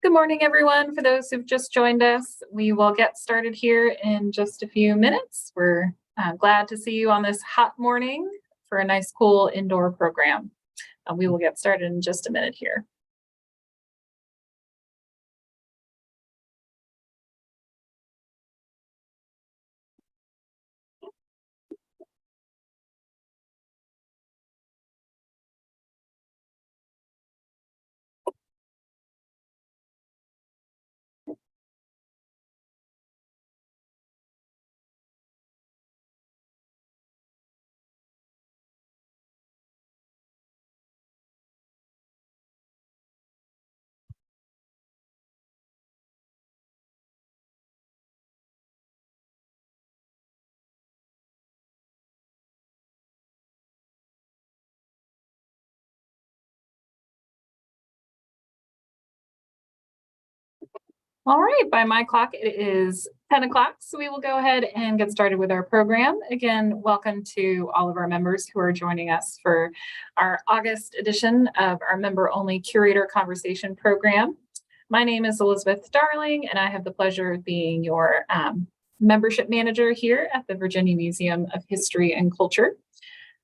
Good morning, everyone. For those who've just joined us, we will get started here in just a few minutes. We're glad to see you on this hot morning for a nice, cool indoor program. We will get started in just a minute here. All right, by my clock, it is 10 o'clock, so we will go ahead and get started with our program. Again, welcome to all of our members who are joining us for our August edition of our member-only Curator Conversation program. My name is Elizabeth Darling, and I have the pleasure of being your membership manager here at the Virginia Museum of History and Culture.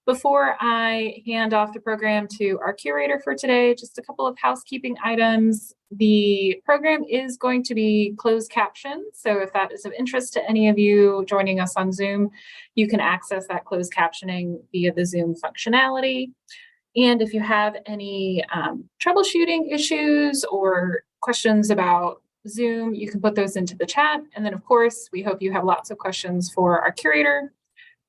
Before I hand off the program to our curator for today, just a couple of housekeeping items. The program is going to be closed captioned, so if that is of interest to any of you joining us on Zoom, you can access that closed captioning via the Zoom functionality. And if you have any troubleshooting issues or questions about Zoom, you can put those into the chat. And then, of course, we hope you have lots of questions for our curator.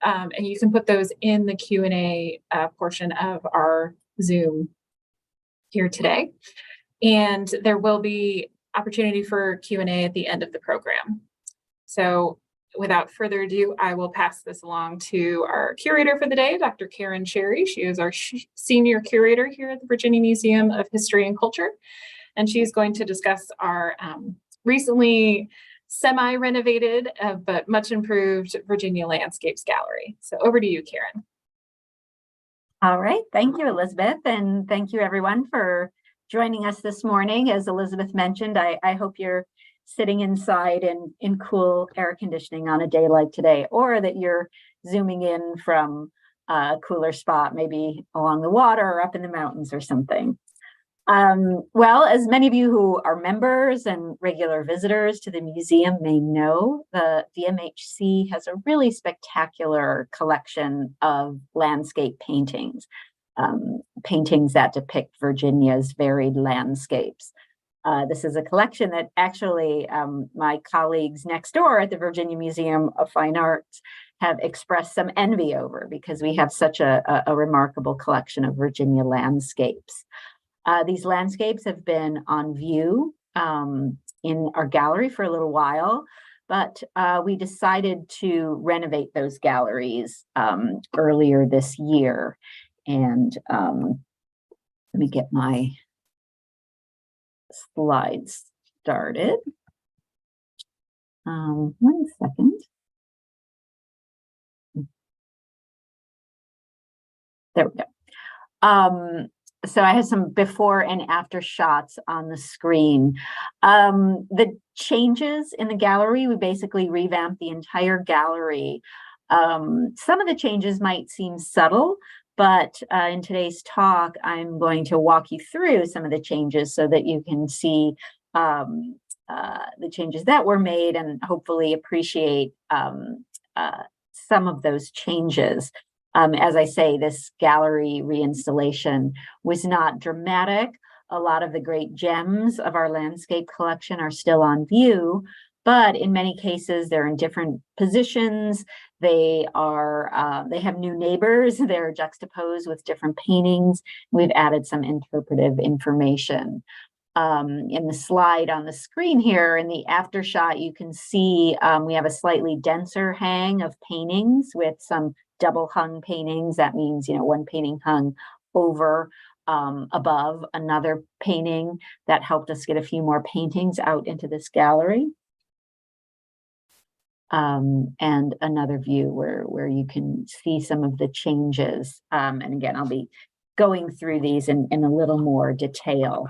And you can put those in the Q&A portion of our Zoom here today. And there will be opportunity for Q&A at the end of the program. So without further ado, I will pass this along to our curator for the day, Dr. Karen Sherry. She is our senior curator here at the Virginia Museum of History and Culture. And she's going to discuss our recently semi-renovated but much improved Virginia Landscapes Gallery. So over to you, Karen. All right, thank you, Elizabeth, and thank you everyone for joining us this morning. As Elizabeth mentioned, I hope you're sitting inside in cool air conditioning on a day like today, or that you're zooming in from a cooler spot, maybe along the water or up in the mountains or something. Well, as many of you who are members and regular visitors to the museum may know, the VMHC has a really spectacular collection of landscape paintings, paintings that depict Virginia's varied landscapes. This is a collection that actually my colleagues next door at the Virginia Museum of Fine Arts have expressed some envy over, because we have such a remarkable collection of Virginia landscapes. These landscapes have been on view in our gallery for a little while, but we decided to renovate those galleries earlier this year. And let me get my slides started. 1 second. There we go. So I have some before and after shots on the screen. The changes in the gallery, we basically revamped the entire gallery. Some of the changes might seem subtle, but in today's talk, I'm going to walk you through some of the changes so that you can see the changes that were made and hopefully appreciate some of those changes. As I say, this gallery reinstallation was not dramatic. A lot of the great gems of our landscape collection are still on view, but in many cases, they're in different positions. They have new neighbors. They're juxtaposed with different paintings. We've added some interpretive information. In the slide on the screen here, in the after shot, you can see we have a slightly denser hang of paintings with some double hung paintings. That means, one painting hung over above another painting. That helped us get a few more paintings out into this gallery. And another view where you can see some of the changes. And again, I'll be going through these in a little more detail.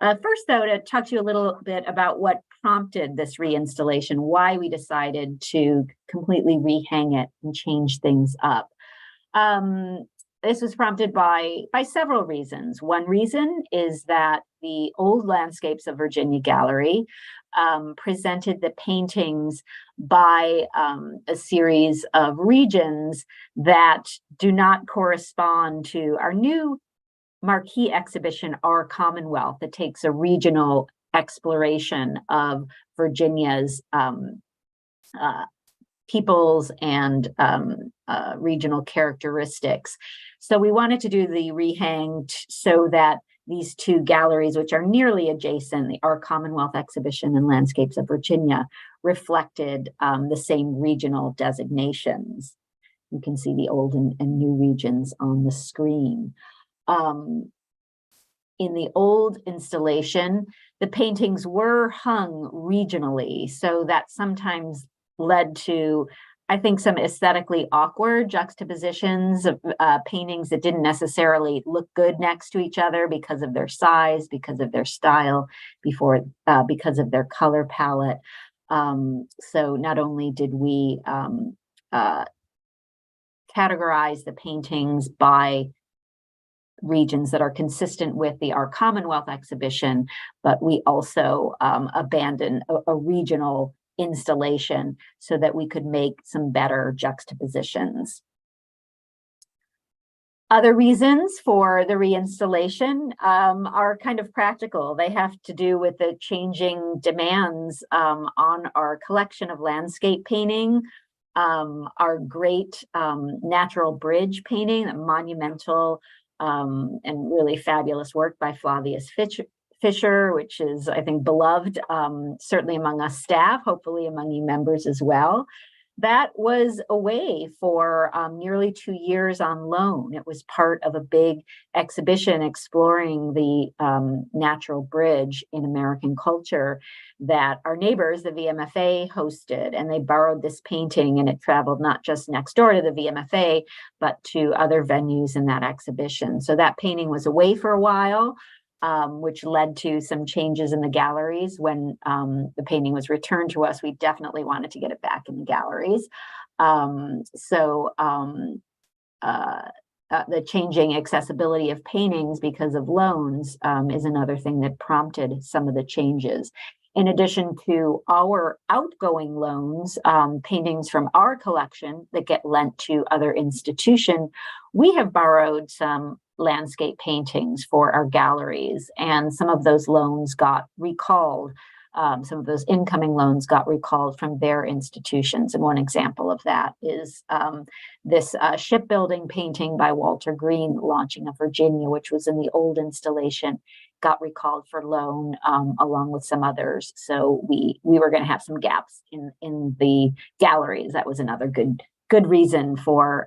First, though, to talk to you a little bit about what prompted this reinstallation, why we decided to completely rehang it and change things up. This was prompted by several reasons. One reason is that the Old Landscapes of Virginia Gallery presented the paintings by a series of regions that do not correspond to our new marquee exhibition, Our Commonwealth, that takes a regional exploration of Virginia's peoples and regional characteristics. So we wanted to do the rehang so that these two galleries, which are nearly adjacent, the Our Commonwealth exhibition and Landscapes of Virginia, reflected the same regional designations. You can see the old and new regions on the screen. In the old installation, the paintings were hung regionally, so that sometimes led to, I think, some aesthetically awkward juxtapositions of paintings that didn't necessarily look good next to each other because of their size, because of their style, because of their color palette. So not only did we categorize the paintings by regions that are consistent with the Our Commonwealth exhibition, but we also abandoned a regional installation so that we could make some better juxtapositions. Other reasons for the reinstallation are kind of practical. They have to do with the changing demands on our collection of landscape painting, our great natural bridge painting, a monumental and really fabulous work by Flavius Fisher, which is, I think, beloved, certainly among us staff, hopefully among you members as well. That was away for nearly 2 years on loan. It was part of a big exhibition exploring the natural bridge in American culture that our neighbors, the VMFA, hosted, and they borrowed this painting, and it traveled not just next door to the VMFA, but to other venues in that exhibition. So that painting was away for a while, which led to some changes in the galleries. When the painting was returned to us, we definitely wanted to get it back in the galleries. The changing accessibility of paintings because of loans is another thing that prompted some of the changes. In addition to our outgoing loans, paintings from our collection that get lent to other institutions, we have borrowed some landscape paintings for our galleries, and some of those loans got recalled. Some of those incoming loans got recalled from their institutions. And one example of that is this shipbuilding painting by Walter Green, Launching of Virginia, which was in the old installation, got recalled for loan along with some others. So we were going to have some gaps in the galleries. That was another good reason for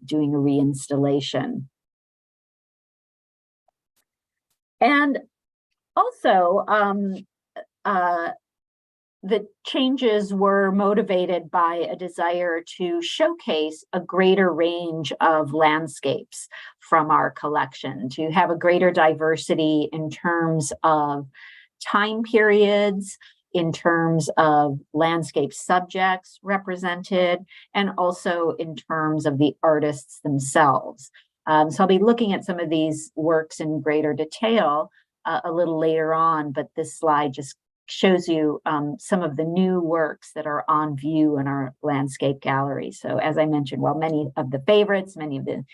doing a reinstallation. And also, the changes were motivated by a desire to showcase a greater range of landscapes from our collection, to have a greater diversity in terms of time periods, in terms of landscape subjects represented, and also in terms of the artists themselves. So I'll be looking at some of these works in greater detail a little later on, but this slide just shows you some of the new works that are on view in our landscape gallery. So as I mentioned, while many of the favorites, many of the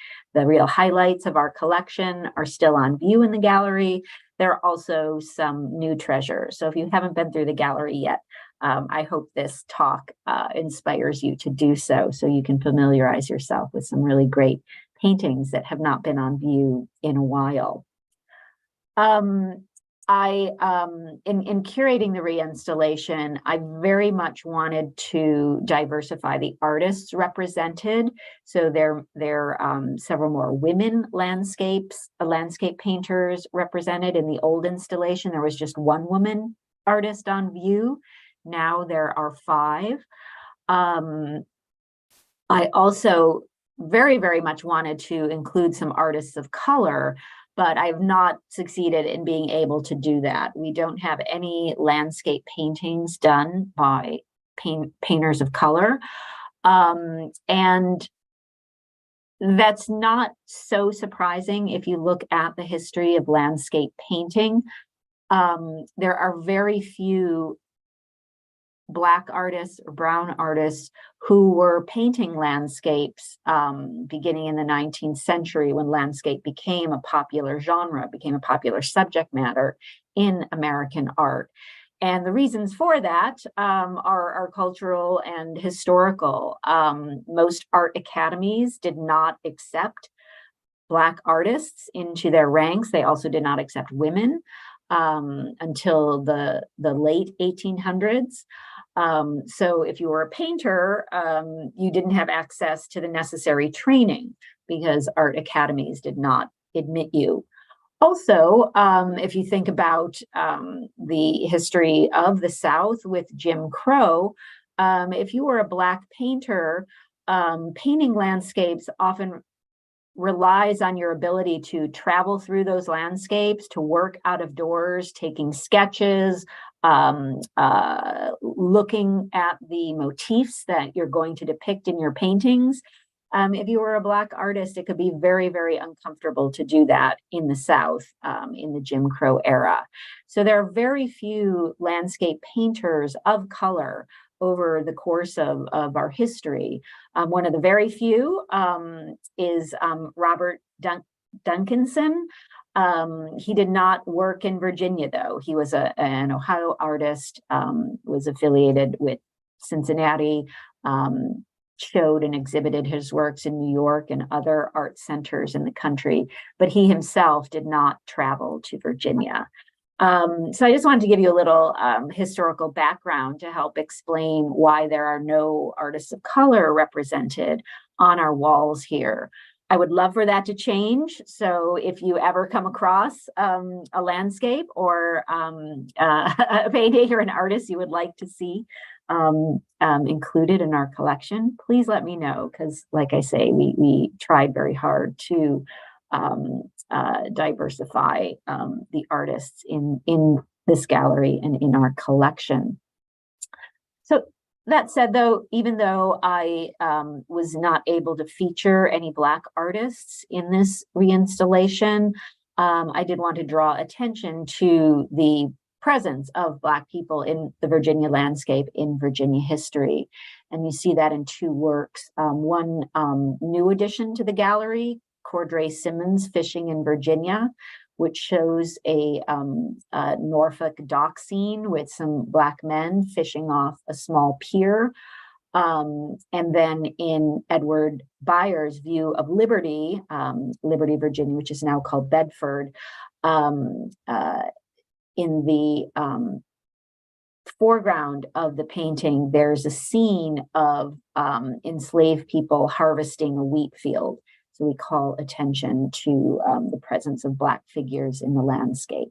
real highlights of our collection are still on view in the gallery, there are also some new treasures. So if you haven't been through the gallery yet, I hope this talk inspires you to do so you can familiarize yourself with some really great paintings that have not been on view in a while. In curating the reinstallation, I very much wanted to diversify the artists represented. So there are several more women landscape painters represented. In the old installation, there was just one woman artist on view. Now there are 5. I also very, very much wanted to include some artists of color. but I've not succeeded in being able to do that. We don't have any landscape paintings done by painters of color. And that's not so surprising if you look at the history of landscape painting. There are very few Black artists or brown artists who were painting landscapes beginning in the 19th century, when landscape became a popular genre, became a popular subject matter in American art. And the reasons for that are cultural and historical. Most art academies did not accept Black artists into their ranks. They also did not accept women until the late 1800s. So if you were a painter, you didn't have access to the necessary training because art academies did not admit you. Also, if you think about the history of the South with Jim Crow, if you were a Black painter, painting landscapes often relies on your ability to travel through those landscapes, to work out of doors, taking sketches, looking at the motifs that you're going to depict in your paintings. If you were a Black artist, it could be very, very uncomfortable to do that in the South in the Jim Crow era. So there are very few landscape painters of color over the course of our history. One of the very few is Robert Duncanson. He did not work in Virginia, though. He was an Ohio artist, was affiliated with Cincinnati, showed and exhibited his works in New York and other art centers in the country, but he himself did not travel to Virginia. So I just wanted to give you a little historical background to help explain why there are no artists of color represented on our walls here. I would love for that to change. So if you ever come across a landscape or a painting or an artist you would like to see included in our collection, please let me know, because like I say, we tried very hard to diversify the artists in this gallery and in our collection. So that said, though, even though I was not able to feature any Black artists in this reinstallation, I did want to draw attention to the presence of Black people in the Virginia landscape, in Virginia history. And you see that in two works. One new addition to the gallery, Cordray Simmons' Fishing in Virginia, which shows a Norfolk dock scene with some Black men fishing off a small pier. And then in Edward Byers' view of Liberty, Virginia, which is now called Bedford, in the foreground of the painting, there's a scene of enslaved people harvesting a wheat field. So we call attention to the presence of Black figures in the landscape.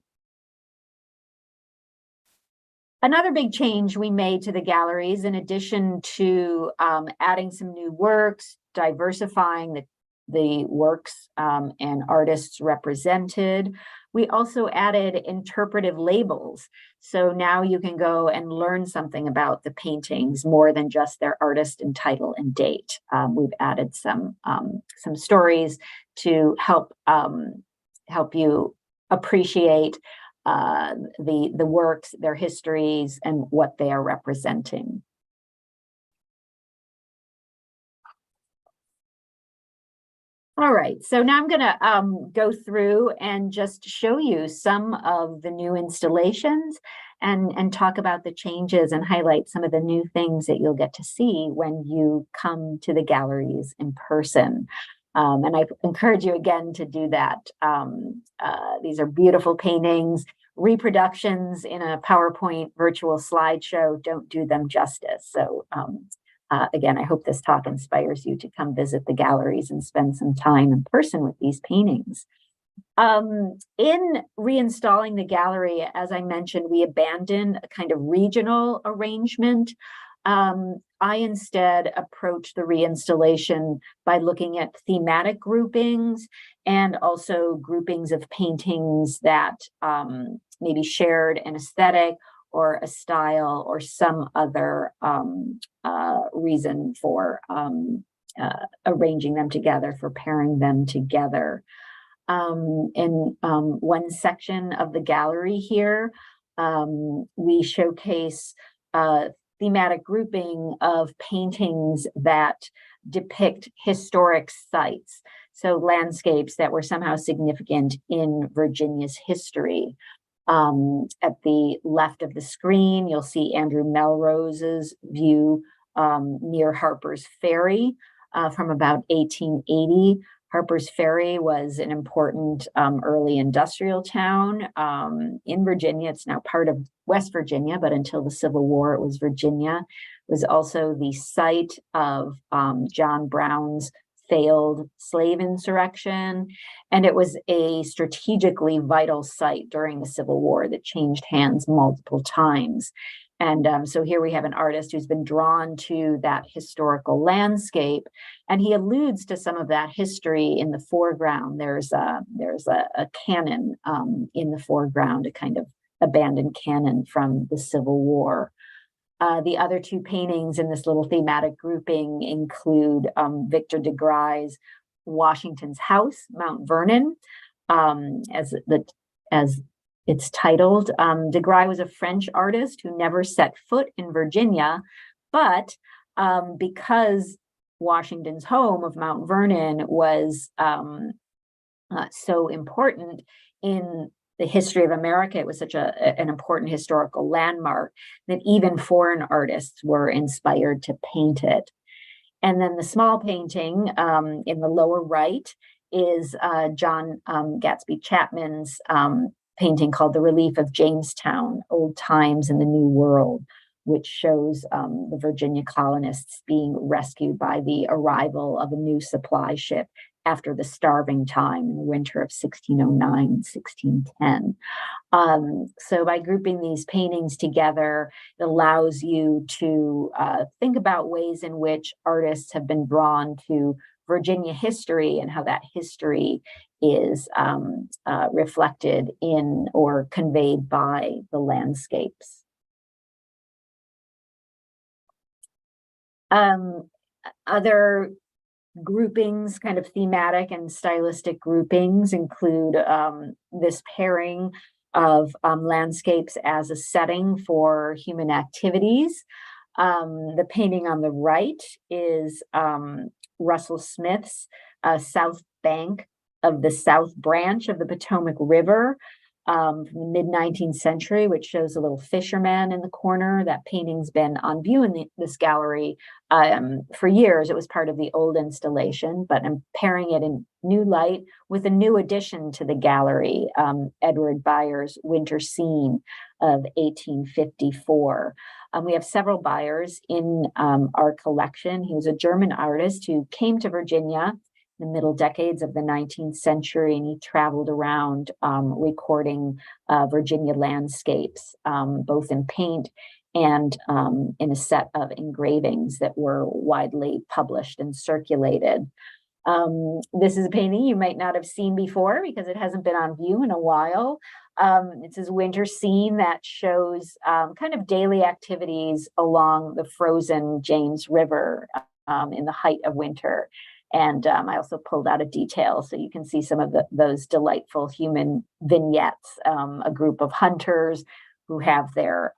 Another big change we made to the galleries, in addition to adding some new works, diversifying the works and artists represented, we also added interpretive labels. So now you can go and learn something about the paintings more than just their artist and title and date. We've added some stories to help you appreciate the works, their histories, and what they are representing. All right, so now I'm going to go through and just show you some of the new installations and talk about the changes and highlight some of the new things that you'll get to see when you come to the galleries in person. And I encourage you again to do that. These are beautiful paintings. Reproductions in a PowerPoint virtual slideshow don't do them justice. So again, I hope this talk inspires you to come visit the galleries and spend some time in person with these paintings. In reinstalling the gallery, as I mentioned, we abandoned a kind of regional arrangement. I instead approach the reinstallation by looking at thematic groupings and also groupings of paintings that maybe shared an aesthetic or a style or some other reason for arranging them together, for pairing them together. In one section of the gallery here, we showcase thematic grouping of paintings that depict historic sites, so landscapes that were somehow significant in Virginia's history. At the left of the screen, you'll see Andrew Melrose's view near Harper's Ferry from about 1880. Harper's Ferry was an important early industrial town in Virginia. It's now part of West Virginia, but until the Civil War, it was Virginia. It was also the site of John Brown's failed slave insurrection, and it was a strategically vital site during the Civil War that changed hands multiple times. And so here we have an artist who's been drawn to that historical landscape, and he alludes to some of that history in the foreground. There's a cannon in the foreground, a kind of abandoned cannon from the Civil War. The other two paintings in this little thematic grouping include Victor de Gray's Washington's House, Mount Vernon, as it's titled. De Gray was a French artist who never set foot in Virginia, but because Washington's home of Mount Vernon was so important in the history of America, it was such an important historical landmark that even foreign artists were inspired to paint it. And then the small painting in the lower right is John Gatsby Chapman's painting called The Relief of Jamestown, Old Times in the New World, which shows the Virginia colonists being rescued by the arrival of a new supply ship after the starving time in the winter of 1609-1610. So by grouping these paintings together, it allows you to think about ways in which artists have been drawn to Virginia history and how that history is reflected in or conveyed by the landscapes. Other groupings, kind of thematic and stylistic groupings, include this pairing of landscapes as a setting for human activities. The painting on the right is Russell Smith's South Bank of the South Branch of the Potomac River from the mid-19th century, which shows a little fisherman in the corner. That painting's been on view in this gallery for years. It was part of the old installation, but I'm pairing it in new light with a new addition to the gallery, Edward Byers' Winter Scene of 1854. We have several Byers in our collection. He was a German artist who came to Virginia in the middle decades of the 19th century, and he traveled around recording Virginia landscapes, both in paint and in a set of engravings that were widely published and circulated. This is a painting you might not have seen before because it hasn't been on view in a while. It's his winter scene that shows kind of daily activities along the frozen James River in the height of winter. And I also pulled out a detail so you can see some of those delightful human vignettes, a group of hunters who have their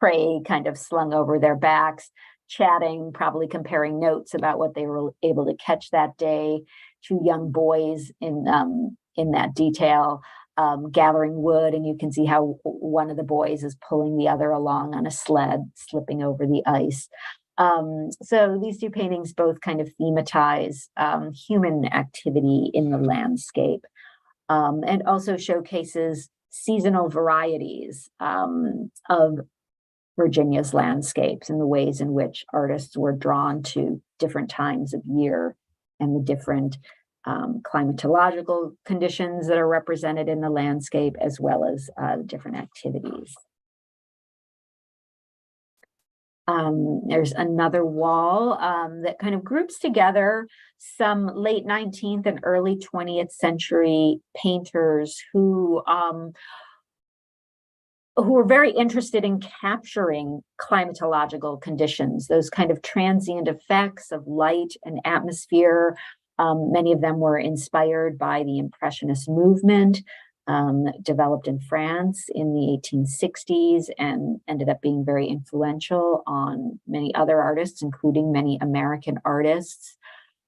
prey kind of slung over their backs, chatting, probably comparing notes about what they were able to catch that day. Two young boys in that detail gathering wood, and you can see how one of the boys is pulling the other along on a sled, slipping over the ice. So these two paintings both kind of thematize human activity in the landscape, and also showcases seasonal varieties of Virginia's landscapes and the ways in which artists were drawn to different times of year and the different climatological conditions that are represented in the landscape, as well as different activities. There's another wall that kind of groups together some late 19th and early 20th century painters who were very interested in capturing climatological conditions, those kind of transient effects of light and atmosphere. Many of them were inspired by the Impressionist movement, developed in France in the 1860s and ended up being very influential on many other artists, including many American artists.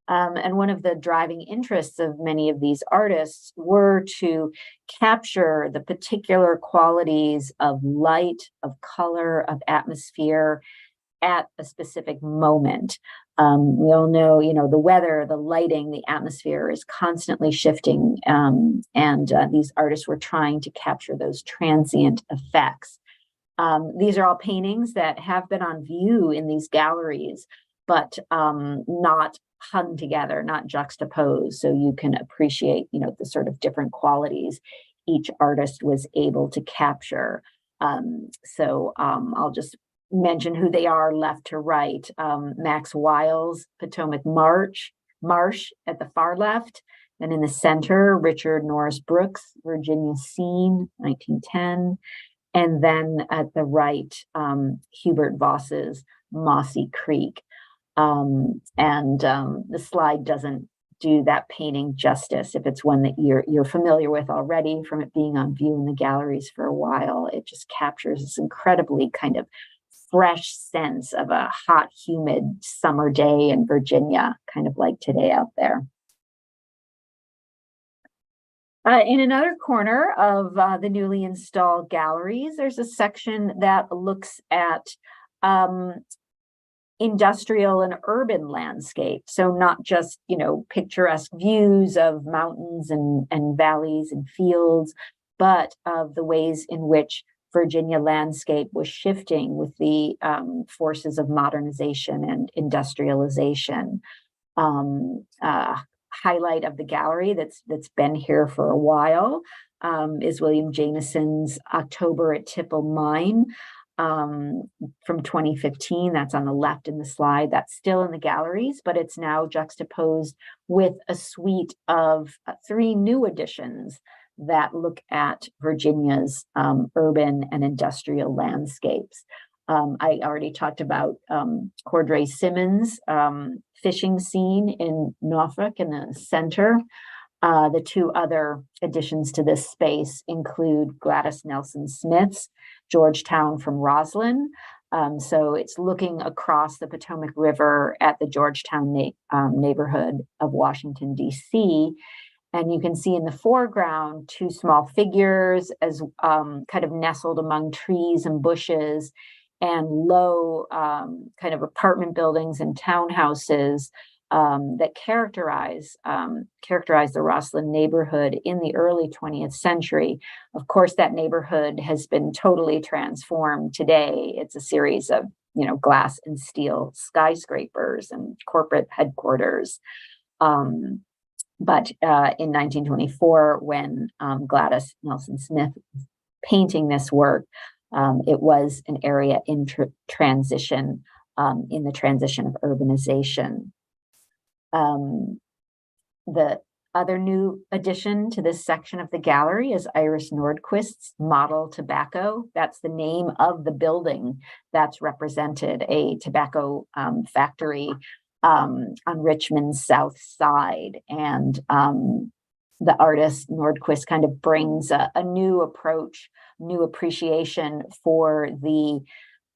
And one of the driving interests of many of these artists were to capture the particular qualities of light, of color, of atmosphere at a specific moment. We all know, the weather, the lighting, the atmosphere is constantly shifting, and these artists were trying to capture those transient effects. These are all paintings that have been on view in these galleries, but not hung together, not juxtaposed, so you can appreciate, the sort of different qualities each artist was able to capture. I'll just mention who they are left to right. Max Wiles, Potomac Marsh at the far left. Then in the center, Richard Norris Brooks, Virginia Scene, 1910. And then at the right, Hubert Voss's Mossy Creek. The slide doesn't do that painting justice. If it's one that you're familiar with already from it being on view in the galleries for a while, it just captures this incredibly kind of fresh sense of a hot, humid summer day in Virginia, kind of like today out there. In another corner of the newly installed galleries, there's a section that looks at industrial and urban landscape. So not just, picturesque views of mountains and valleys and fields, but of the ways in which Virginia landscape was shifting with the forces of modernization and industrialization. Highlight of the gallery that's been here for a while is William Jamison's October at Tipple Mine from 2015. That's on the left in the slide. That's still in the galleries, but it's now juxtaposed with a suite of 3 new additions that look at Virginia's urban and industrial landscapes. I already talked about Cordray Simmons' fishing scene in Norfolk in the center. The 2 other additions to this space include Gladys Nelson Smith's Georgetown from Roslyn. So it's looking across the Potomac River at the Georgetown neighborhood of Washington, D.C., and you can see in the foreground 2 small figures as kind of nestled among trees and bushes and low kind of apartment buildings and townhouses that characterize the Roslyn neighborhood in the early 20th century. Of course, that neighborhood has been totally transformed today. It's a series of, glass and steel skyscrapers and corporate headquarters. But in 1924, when Gladys Nelson Smith was painting this work, it was an area in transition, in the transition of urbanization. The other new addition to this section of the gallery is Iris Nordquist's Model Tobacco. That's the name of the building that's represented, a tobacco factory on Richmond's south side. And the artist Nordquist kind of brings a new approach, new appreciation for the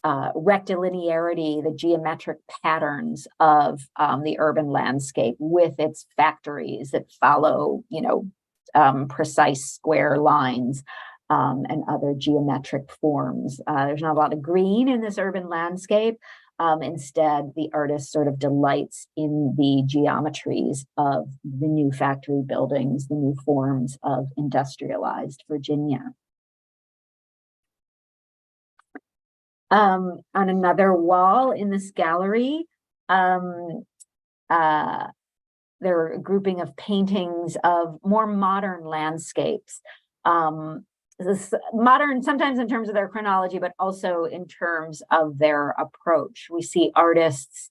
rectilinearity, the geometric patterns of the urban landscape with its factories that follow, precise square lines and other geometric forms. There's not a lot of green in this urban landscape. Instead, the artist sort of delights in the geometries of the new factory buildings, the new forms of industrialized Virginia. On another wall in this gallery, there are a grouping of paintings of more modern landscapes. this modern, sometimes in terms of their chronology, but also in terms of their approach. We see artists,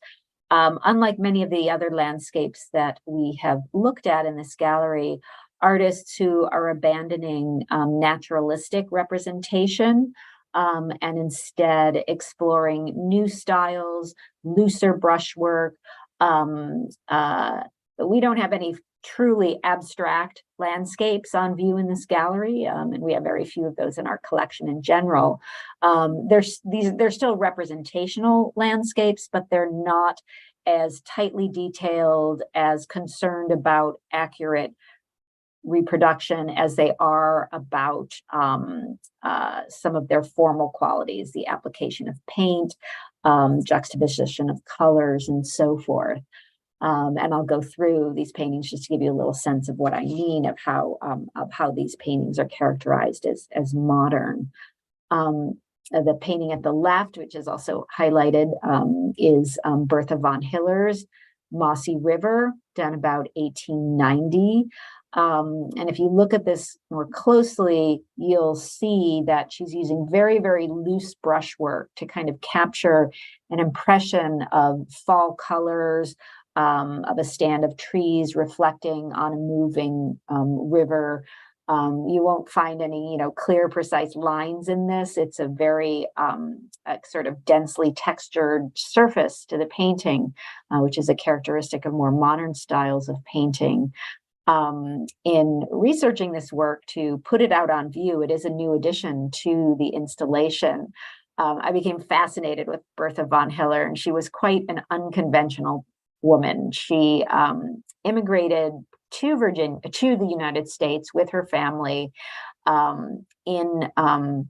unlike many of the other landscapes that we have looked at in this gallery, artists who are abandoning naturalistic representation and instead exploring new styles, looser brushwork. We don't have any truly abstract landscapes on view in this gallery, and we have very few of those in our collection in general. They're still representational landscapes, but they're not as tightly detailed, as concerned about accurate reproduction as they are about some of their formal qualities, the application of paint, juxtaposition of colors, and so forth. And I'll go through these paintings just to give you a little sense of what I mean of how these paintings are characterized as modern. The painting at the left, which is also highlighted, is Bertha von Hiller's Mossy River, done about 1890. And if you look at this more closely, you'll see that she's using very, very loose brushwork to kind of capture an impression of fall colors, of a stand of trees reflecting on a moving river. You won't find any, clear, precise lines in this. It's a very sort of densely textured surface to the painting, which is a characteristic of more modern styles of painting. In researching this work to put it out on view, it is a new addition to the installation. I became fascinated with Bertha von Hiller, and she was quite an unconventional woman. She immigrated to the United States with her family in the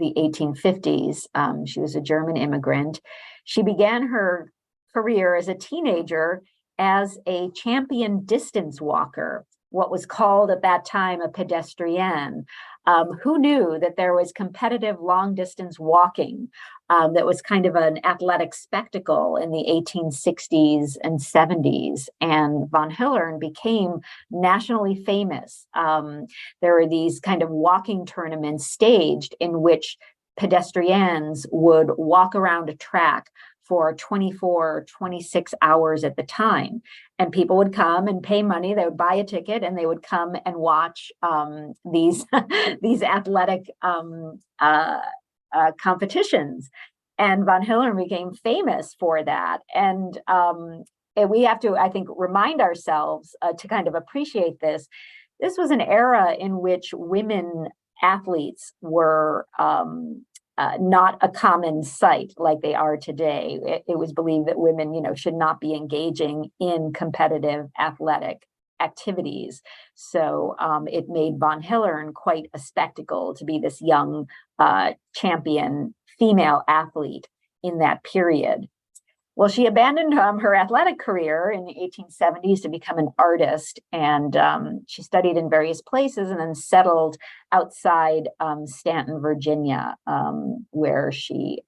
1850s. She was a German immigrant. She began her career as a teenager as a champion distance walker, what was called at that time a pedestrian. Who knew that there was competitive long distance walking that was kind of an athletic spectacle in the 1860s and 70s? And von Hillern became nationally famous. There were these kind of walking tournaments staged in which pedestrians would walk around a track for 24, 26 hours at the time. And people would come and pay money. They would buy a ticket and they would come and watch these athletic competitions. And von Hillern became famous for that. And we have to, I think, remind ourselves to kind of appreciate this. This was an era in which women athletes were not a common sight like they are today. It was believed that women, should not be engaging in competitive athletic activities. So it made von Hillern quite a spectacle to be this young champion female athlete in that period. Well, she abandoned her athletic career in the 1870s to become an artist, and she studied in various places and then settled outside Stanton, Virginia, where she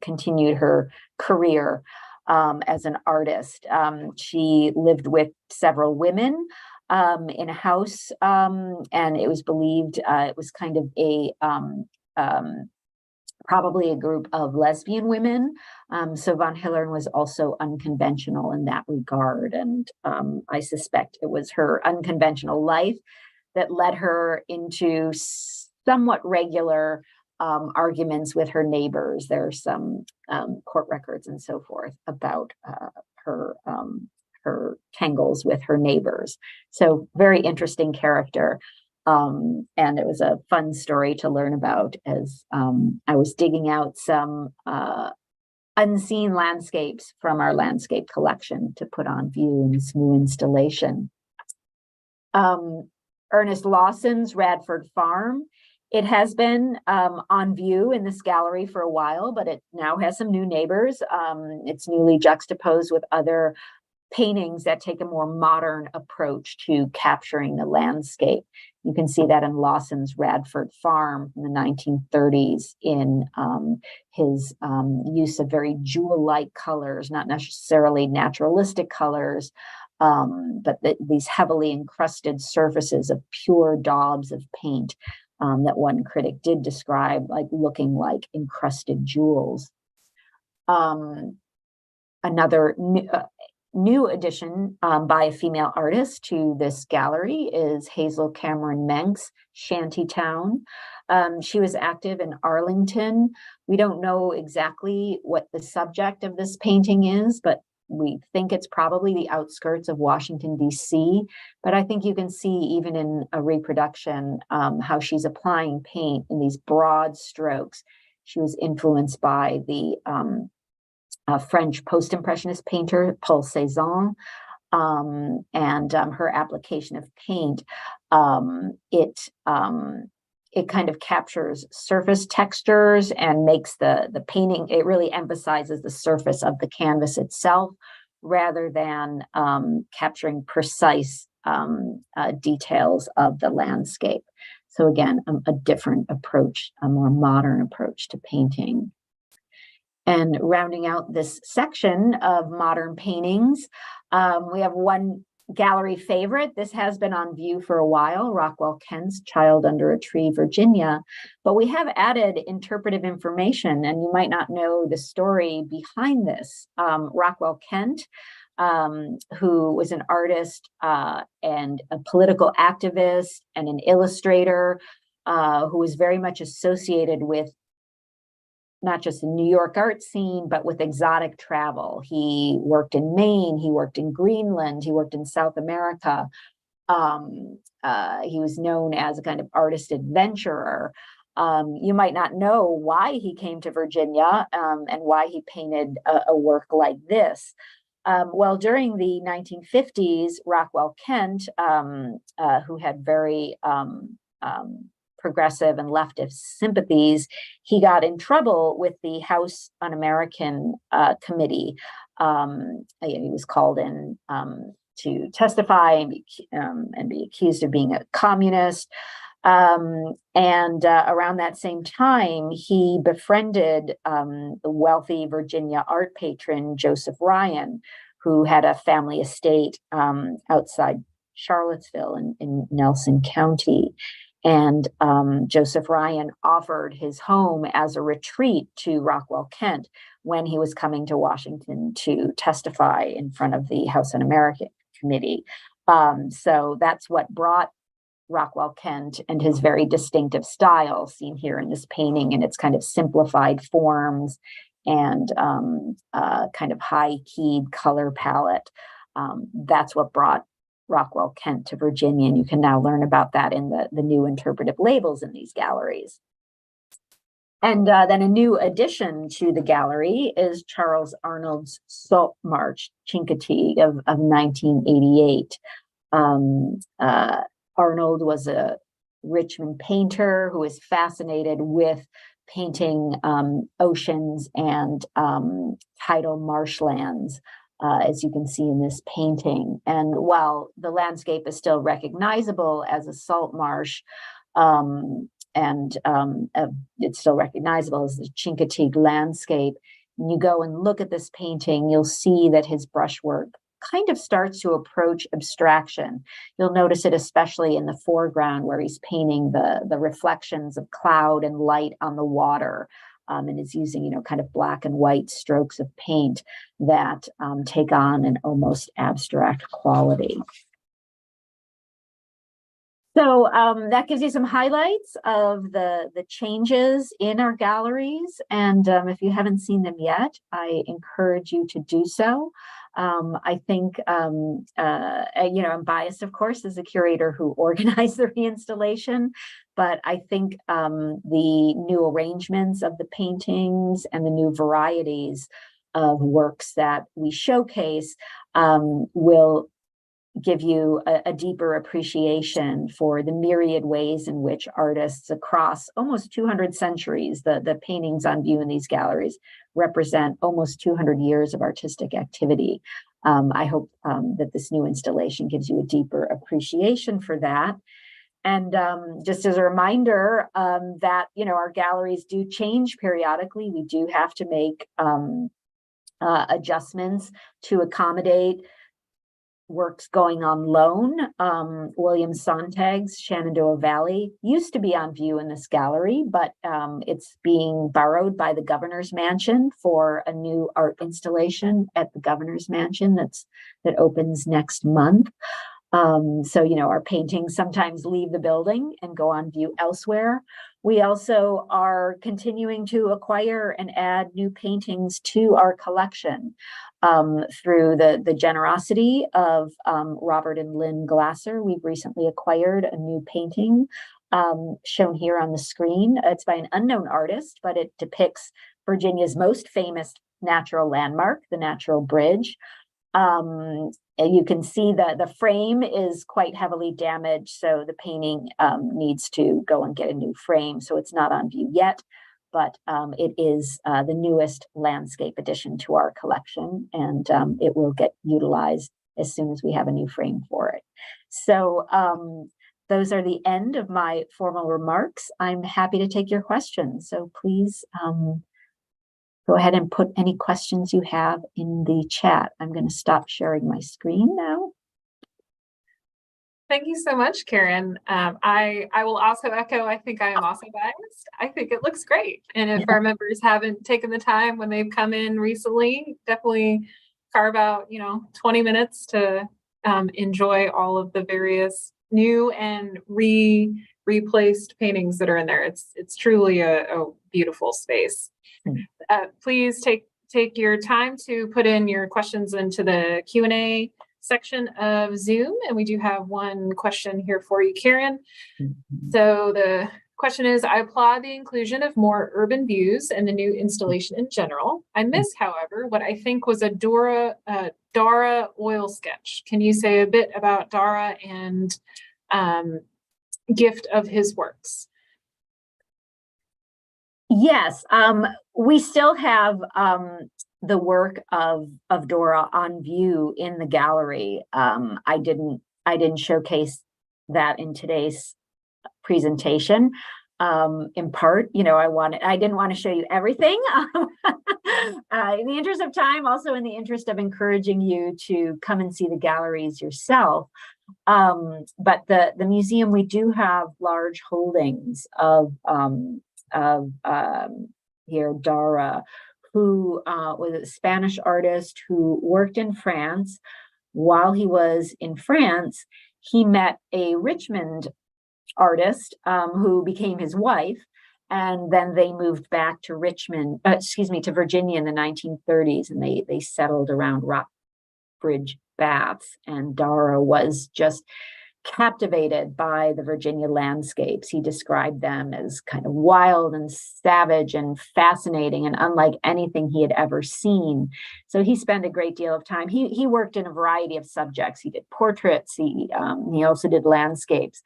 continued her career as an artist. She lived with several women in a house, and it was believed it was kind of a probably a group of lesbian women. So von Hillern was also unconventional in that regard. And I suspect it was her unconventional life that led her into somewhat regular arguments with her neighbors. There are some court records and so forth about her tangles with her neighbors. So very interesting character. And it was a fun story to learn about as I was digging out some unseen landscapes from our landscape collection to put on view in this new installation. Ernest Lawson's Radford Farm. It has been on view in this gallery for a while, but it now has some new neighbors. It's newly juxtaposed with other paintings that take a more modern approach to capturing the landscape. You can see that in Lawson's Radford Farm in the 1930s in his use of very jewel-like colors, not necessarily naturalistic colors, but these heavily encrusted surfaces of pure daubs of paint that one critic did describe like looking like encrusted jewels. Another new addition by a female artist to this gallery is Hazel Cameron Manx, Shantytown. She was active in Arlington. We don't know exactly what the subject of this painting is, but we think it's probably the outskirts of Washington, D.C. But I think you can see even in a reproduction how she's applying paint in these broad strokes. She was influenced by the French post-impressionist painter Paul Cézanne, and her application of paint. It kind of captures surface textures and makes the painting, it really emphasizes the surface of the canvas itself rather than capturing precise details of the landscape. So again, a different approach, a more modern approach to painting. And rounding out this section of modern paintings, we have one gallery favorite. This has been on view for a while, Rockwell Kent's Child Under a Tree, Virginia. But we have added interpretive information, and you might not know the story behind this. Rockwell Kent, who was an artist and a political activist and an illustrator, who was very much associated with not just the New York art scene, but with exotic travel. He worked in Maine, he worked in Greenland, he worked in South America. He was known as a kind of artist adventurer. You might not know why he came to Virginia and why he painted a work like this. Well, during the 1950s, Rockwell Kent, who had very progressive and leftist sympathies, he got in trouble with the House Un-American Committee. He was called in to testify and be accused of being a communist. Around that same time, he befriended the wealthy Virginia art patron, Joseph Ryan, who had a family estate outside Charlottesville in Nelson County. And Joseph Ryan offered his home as a retreat to Rockwell Kent when he was coming to Washington to testify in front of the House Un-American Committee. So that's what brought Rockwell Kent and his very distinctive style, seen here in this painting, in its kind of simplified forms and kind of high-keyed color palette. That's what brought Rockwell Kent to Virginia, and you can now learn about that in the new interpretive labels in these galleries. And then a new addition to the gallery is Charles Arnold's Salt Marsh Chincoteague of 1988. Arnold was a Richmond painter who was fascinated with painting oceans and tidal marshlands, as you can see in this painting. And while the landscape is still recognizable as a salt marsh, it's still recognizable as the Chincoteague landscape, when you go and look at this painting, you'll see that his brushwork kind of starts to approach abstraction. You'll notice it especially in the foreground where he's painting the reflections of cloud and light on the water. And is using, kind of black and white strokes of paint that take on an almost abstract quality. So that gives you some highlights of the changes in our galleries. And if you haven't seen them yet, I encourage you to do so. I think, I'm biased, of course, as a curator who organized the reinstallation, but I think the new arrangements of the paintings and the new varieties of works that we showcase will give you a deeper appreciation for the myriad ways in which artists across almost 200 centuries, the paintings on view in these galleries represent almost 200 years of artistic activity. I hope that this new installation gives you a deeper appreciation for that. And just as a reminder that, our galleries do change periodically. We do have to make adjustments to accommodate works going on loan. William Sontag's Shenandoah Valley used to be on view in this gallery, but it's being borrowed by the governor's mansion for a new art installation at the governor's mansion that opens next month. So, our paintings sometimes leave the building and go on view elsewhere. We also are continuing to acquire and add new paintings to our collection through the generosity of Robert and Lynn Glasser. We've recently acquired a new painting shown here on the screen. It's by an unknown artist, but it depicts Virginia's most famous natural landmark, the Natural Bridge. You can see that the frame is quite heavily damaged, so the painting needs to go and get a new frame. So it's not on view yet, but it is the newest landscape addition to our collection, and it will get utilized as soon as we have a new frame for it. So those are the end of my formal remarks. I'm happy to take your questions, so please go ahead and put any questions you have in the chat. I'm going to stop sharing my screen now. Thank you so much, Karen. I will also echo, I think I am also biased. I think it looks great. And if our members haven't taken the time when they've come in recently, definitely carve out, 20 minutes to enjoy all of the various new and replaced paintings that are in there. It's truly a beautiful space. Please take your time to put in your questions into the Q&A section of Zoom. And we do have one question here for you, Karen. So the question is, I applaud the inclusion of more urban views and the new installation in general. I miss, however, what I think was a Dara oil sketch. Can you say a bit about Dara and gift of his works? Yes, we still have the work of Dora on view in the gallery. I didn't showcase that in today's presentation. In part, I didn't want to show you everything. In the interest of time, also in the interest of encouraging you to come and see the galleries yourself. But the museum, we do have large holdings of here, Dara, who was a Spanish artist who worked in France. While he was in France, he met a Richmond artist who became his wife, and then they moved back to to Virginia in the 1930s, and they settled around Rockbridge Baths, and Dara was just captivated by the Virginia landscapes. He described them as kind of wild and savage and fascinating and unlike anything he had ever seen. So he spent a great deal of time. He worked in a variety of subjects. He did portraits. He also did landscapes.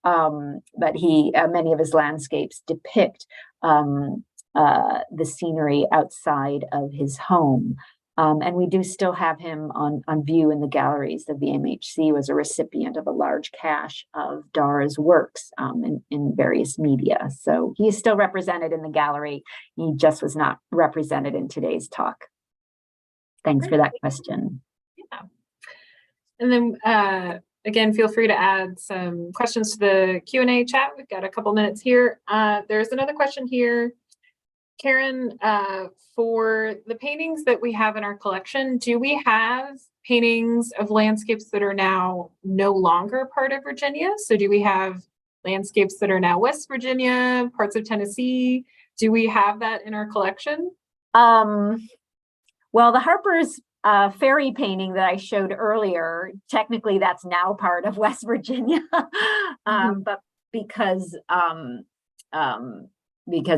But many of his landscapes depict the scenery outside of his home. And we do still have him on view in the galleries. The VMHC was a recipient of a large cache of Dara's works in various media. So he is still represented in the gallery. He just was not represented in today's talk. Thanks for that question. Yeah. And then again, feel free to add some questions to the Q&A chat. We've got a couple minutes here. There's another question here. Karen, for the paintings that we have in our collection, do we have paintings of landscapes that are now no longer part of Virginia? So do we have landscapes that are now West Virginia, parts of Tennessee? Do we have that in our collection? Well, the Harper's Ferry painting that I showed earlier, technically that's now part of West Virginia, but because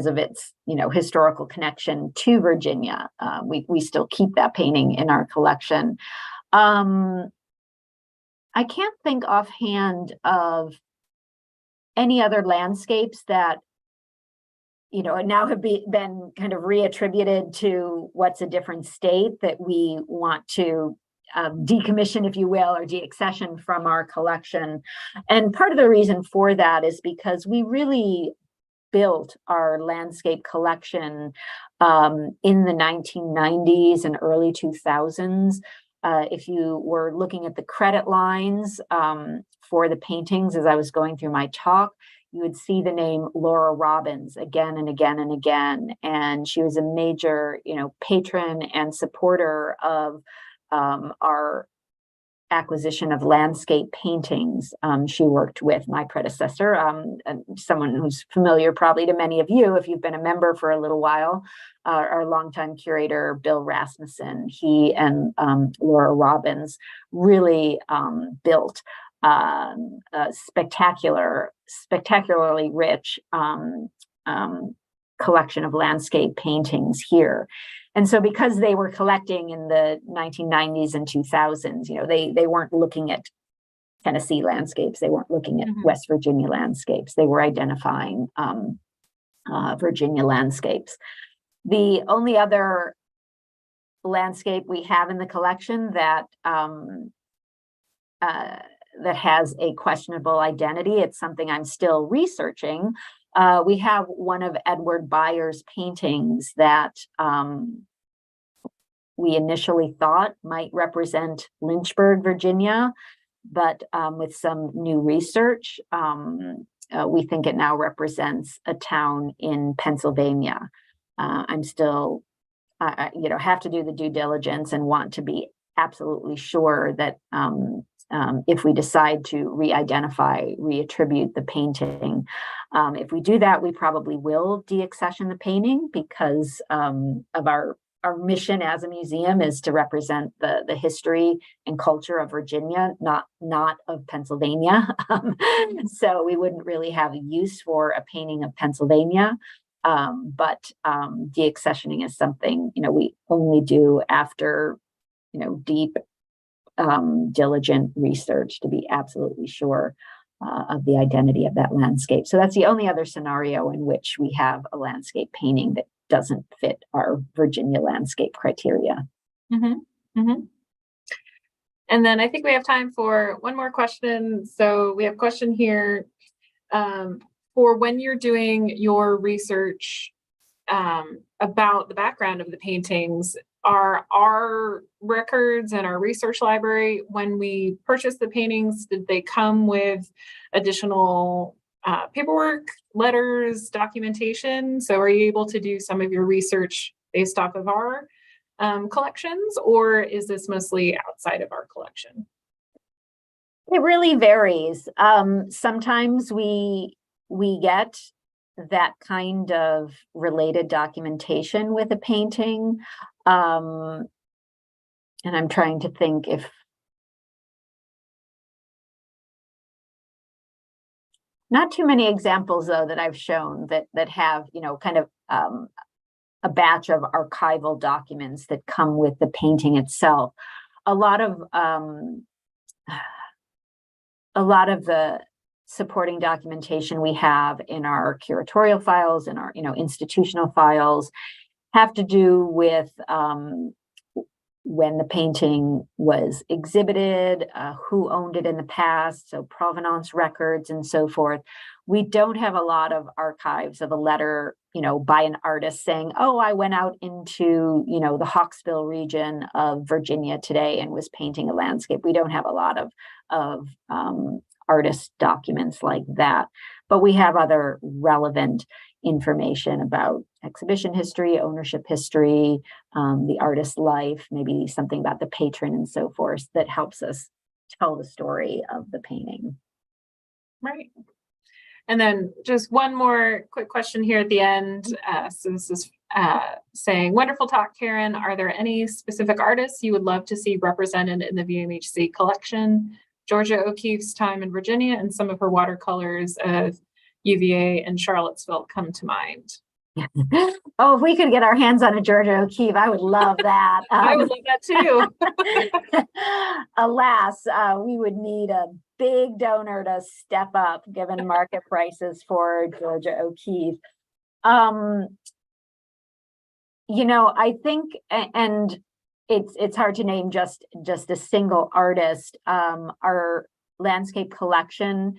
of its historical connection to Virginia, we still keep that painting in our collection. I can't think offhand of any other landscapes that now have been kind of reattributed to what's a different state that we want to decommission, if you will, or deaccession from our collection. And part of the reason for that is because we really built our landscape collection in the 1990s and early 2000s. if you were looking at the credit lines for the paintings as I was going through my talk, you would see the name Laura Robbins again and again and again. And she was a major, patron and supporter of our acquisition of landscape paintings. She worked with my predecessor, someone who's familiar probably to many of you if you've been a member for a little while, our longtime curator, Bill Rasmussen. He and Laura Robbins really built a spectacularly rich collection of landscape paintings here. And so because they were collecting in the 1990s and 2000s, they weren't looking at Tennessee landscapes. They weren't looking at West Virginia landscapes. They were identifying Virginia landscapes. The only other landscape we have in the collection that has a questionable identity, it's something I'm still researching. We have one of Edward Byer's paintings that we initially thought might represent Lynchburg, Virginia, but with some new research, we think it now represents a town in Pennsylvania. I'm still, have to do the due diligence and want to be absolutely sure that if we decide to reattribute the painting. If we do that, we probably will deaccession the painting because of our mission as a museum is to represent the history and culture of Virginia, not of Pennsylvania. So we wouldn't really have a use for a painting of Pennsylvania. But deaccessioning is something, we only do after, deep diligent research to be absolutely sure of the identity of that landscape. So that's the only other scenario in which we have a landscape painting that doesn't fit our Virginia landscape criteria. And then I think we have time for one more question. So we have a question here for when you're doing your research about the background of the paintings. Are our records and our research library, when we purchased the paintings, did they come with additional paperwork, letters, documentation? So are you able to do some of your research based off of our collections, or is this mostly outside of our collection? It really varies. Sometimes we get that kind of related documentation with a painting. And I'm trying to think if not too many examples though that I've shown that have, kind of a batch of archival documents that come with the painting itself. A lot of the supporting documentation we have in our curatorial files, in our institutional files, have to do with when the painting was exhibited, who owned it in the past, so provenance records and so forth. We don't have a lot of archives of a letter, by an artist saying, oh, I went out into, the Hawksville region of Virginia today and was painting a landscape. We don't have a lot of artist documents like that, but we have other relevant information about exhibition history, ownership history, the artist's life, maybe something about the patron and so forth that helps us tell the story of the painting. Right. And then just one more quick question here at the end. So this is saying, wonderful talk, Karen. Are there any specific artists you would love to see represented in the VMHC collection? Georgia O'Keeffe's time in Virginia and some of her watercolors of UVA and Charlottesville come to mind. Oh, if we could get our hands on a Georgia O'Keeffe, I would love that. I would love that too. Alas, we would need a big donor to step up given market prices for Georgia O'Keeffe. I think, and it's hard to name just a single artist. Our landscape collection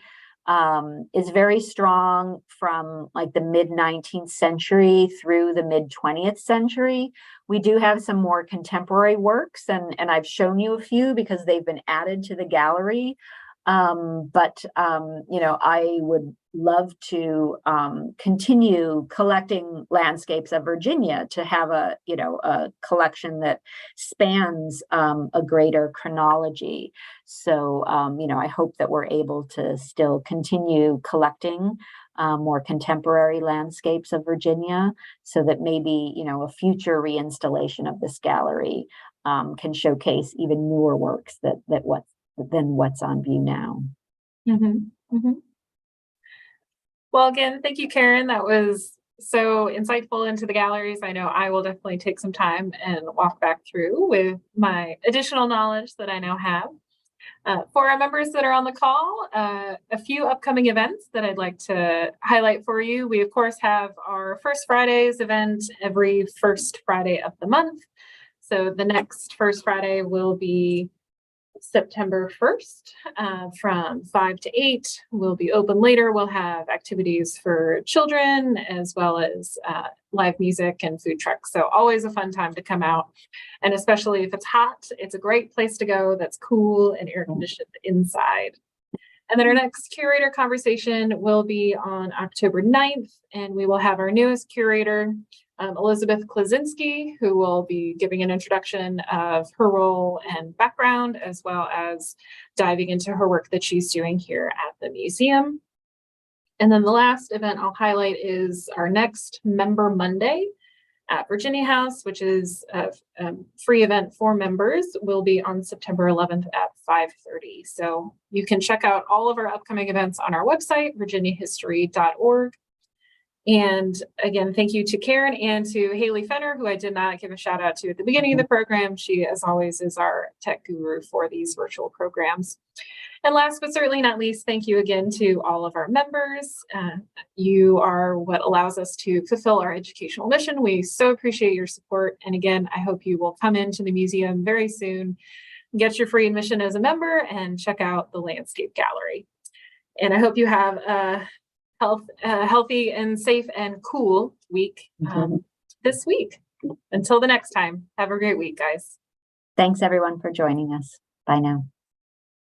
is very strong from like the mid 19th century through the mid 20th century. We do have some more contemporary works, and I've shown you a few because they've been added to the gallery. You know, I would love to continue collecting landscapes of Virginia, to have a, you know, a collection that spans a greater chronology. So, you know, I hope that we're able to still continue collecting more contemporary landscapes of Virginia, so that maybe, you know, a future reinstallation of this gallery can showcase even newer works than what's on view now. Well, again, thank you, Karen. That was so insightful into the galleries. I know I will definitely take some time and walk back through with my additional knowledge that I now have. For our members that are on the call, a few upcoming events that I'd like to highlight for you. We, of course, have our First Fridays event every first Friday of the month. So the next First Friday will be September 1st from 5 to 8. We'll be open later. We'll have activities for children, as well as live music and food trucks. So always a fun time to come out. And especially if it's hot, it's a great place to go that's cool and air conditioned inside. And then our next curator conversation will be on October 9th, and we will have our newest curator, Elizabeth Klaczynski, who will be giving an introduction of her role and background, as well as diving into her work that she's doing here at the museum. And then the last event I'll highlight is our next Member Monday at Virginia House, which is a free event for members, will be on September 11th at 5:30. So you can check out all of our upcoming events on our website, virginiahistory.org. And again, thank you to Karen and to Haley Fenner, who I did not give a shout out to at the beginning of the program. She, as always, is our tech guru for these virtual programs. And last but certainly not least, thank you again to all of our members. You are what allows us to fulfill our educational mission. We so appreciate your support. And again, I hope you will come into the museum very soon, get your free admission as a member, and check out the landscape gallery. And I hope you have a healthy and safe and cool week this week. Until the next time, have a great week, guys. Thanks everyone for joining us. Bye now.